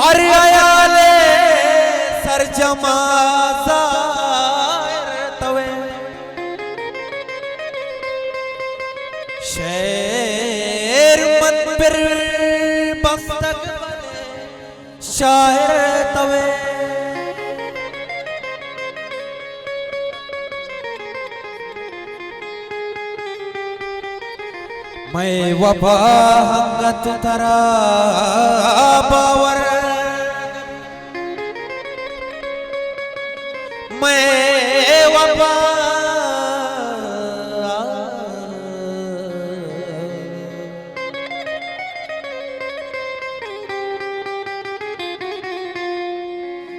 अरे आयाले सरजमा तवे शेर मनबिर बस्तक शायर तवे मैं वफा हंगत तरा बावर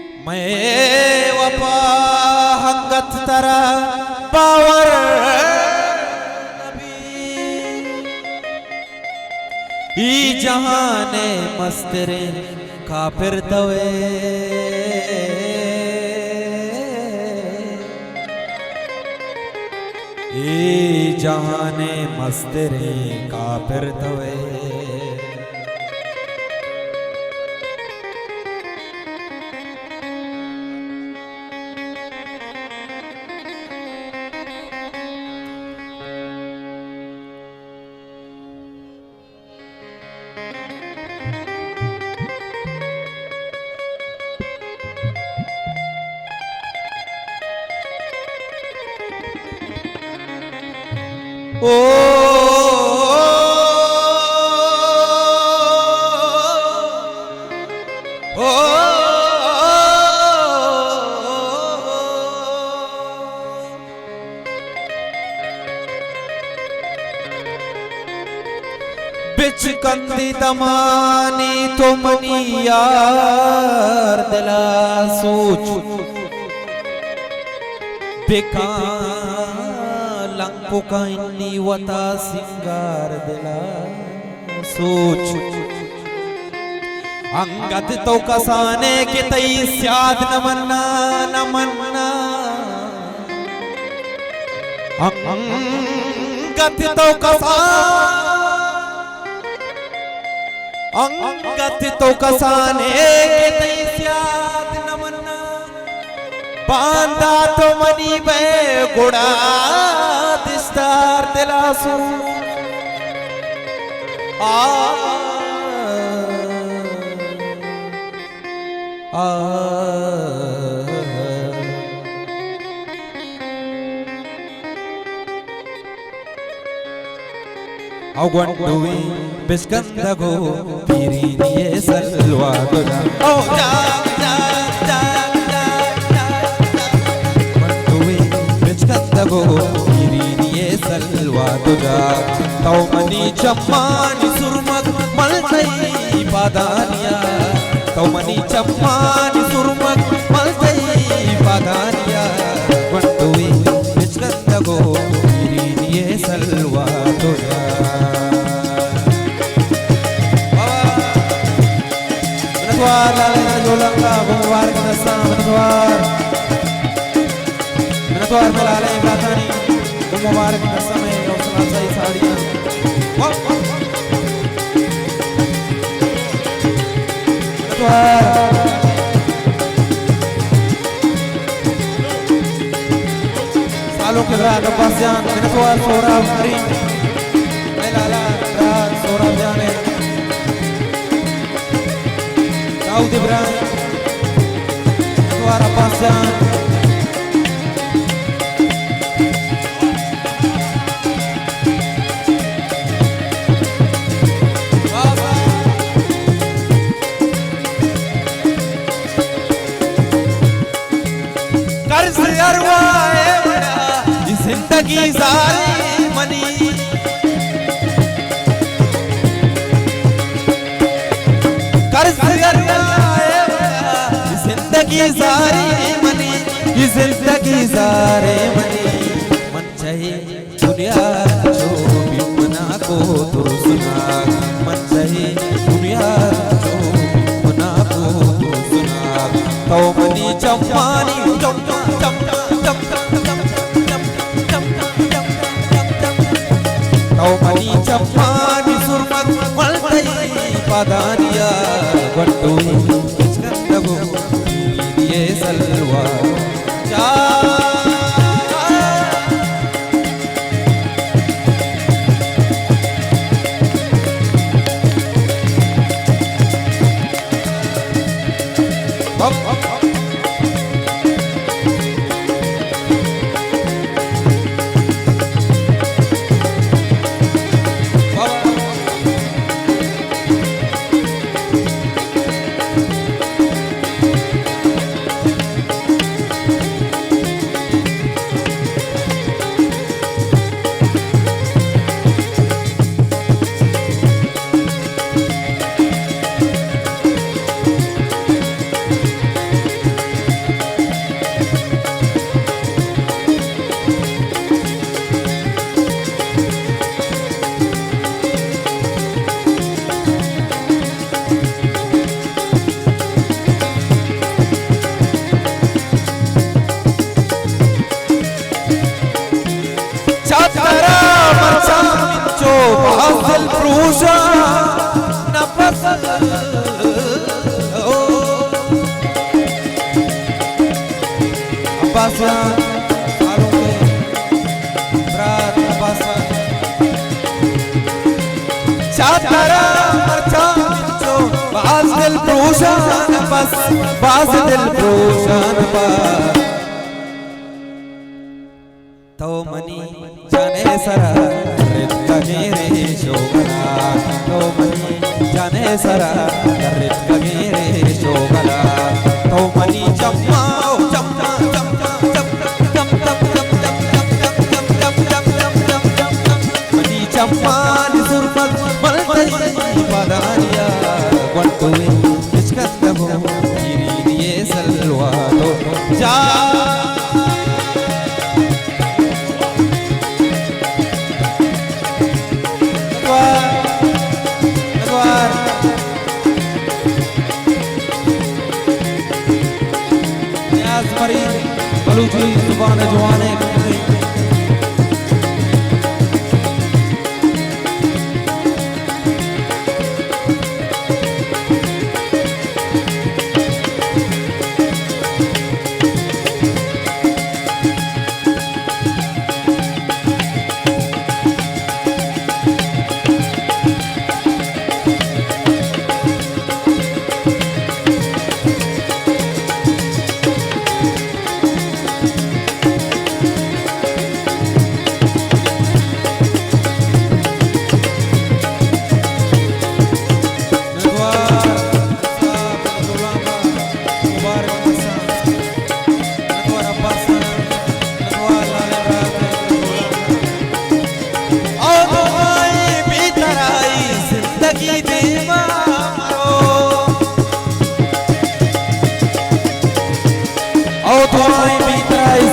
मैं वफा हंगत तरा बावर ई जहाने मस्तरे काफिर तवे ई जहाने मस्तरे काफिर तवे ओ बिच कंदी दमानी तो मनी यार दिला सोच बेकार लंको का इन्नी वता सिंगार दिला सोच अंगत तो कसाने के तई स्याद न मन्ना अंगत तो कसाने के तई स्याद न मन्ना बांधा तो मनी बे गुड़ा दिस्तार दिलासू अवगुंडुवी बिस्कंदगो पीरीनिये सलवा गुना ओ जा जा जा जा गुंडुवी बिस्कंदगो पीरीनिये सलवा गुना तौ मनी चम्मानी सुरमग मलतई पादानिया तौ मनी चम्मानी सुरमग मलतई पादानिया गुंडुवी बिस्कंदगो पीरीनिये सलवा गुना जोलंगा मुबारक नस्ता मनद्वार मलाले इब्रातानी मुबारक नस्ता में रौसला सही साड़ियां सालों के बाद अब्बासियान मनद्वार सोहराब करीम मेलाला राज सोहराब जाने दाऊद इब्राहिम नटवर अब्बास जान जिंदगी सारी मनी कर्ज जिंदगी सारी मनी जिंदगी सारे मनी मन चाहिए दुनिया जो भी मना को तो सुना मन चाहिए दुनिया जो भी मना को तो सुना तो मनी चम्पानी चम्पा चम्पा मनी चम्पानी सुरमत मलतई पादानिया गंटोई स्कंदबो ये सलवा जा Hasil perusahaan nafas Abbasan Aruke Berat Abbasan Catara Marcam Minco Hasil perusahaan nafas Hasil perusahaan nafas Tau mani jane sara मेरे शोभला तो मनी जाने सरा दर्द मेरे शोभला तो मनी चम्मा चम्मा चम्मा मनी चम्मा निसुरमत मलतई पादानिया गंटोई स्कंदबो ये सलवा तो जा बलूची जुबान जवाने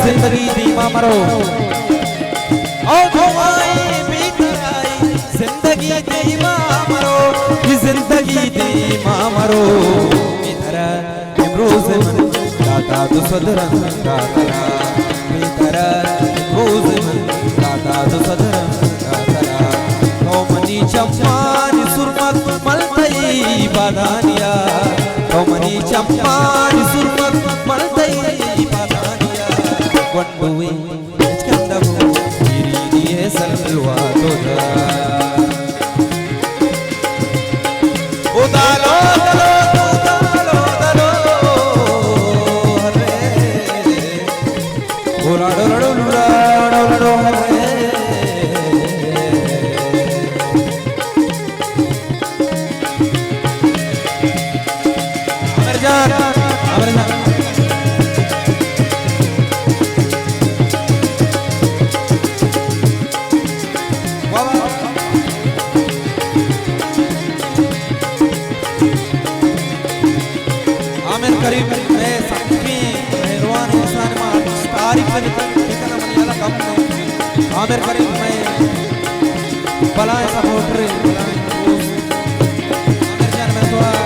जिंदगी दीमा मरो ओ तुम्हारी बीताई जिंदगी दीमा मरो जिंदगी दीमा मरो मेरा इमरोज मन दाता तो सदरन दातरा मेरा इमरोज मन दाता तो सदरन दातरा तो मनी चम्पानी सुरमत मलतई बादानिया तो मनी चम्पानी सुरमत मलतई बादानिया गंटोई स्कंदबो ये सलवा तो उदालो सामने जा आमिर करीम मैं साथी मेहरबान इंसान में तारीख में कितना मनियाला कम नहीं आमिर करीम मैं बलाए सपोर्टर बलाए आमिर जान मैं तो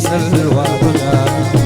Salwa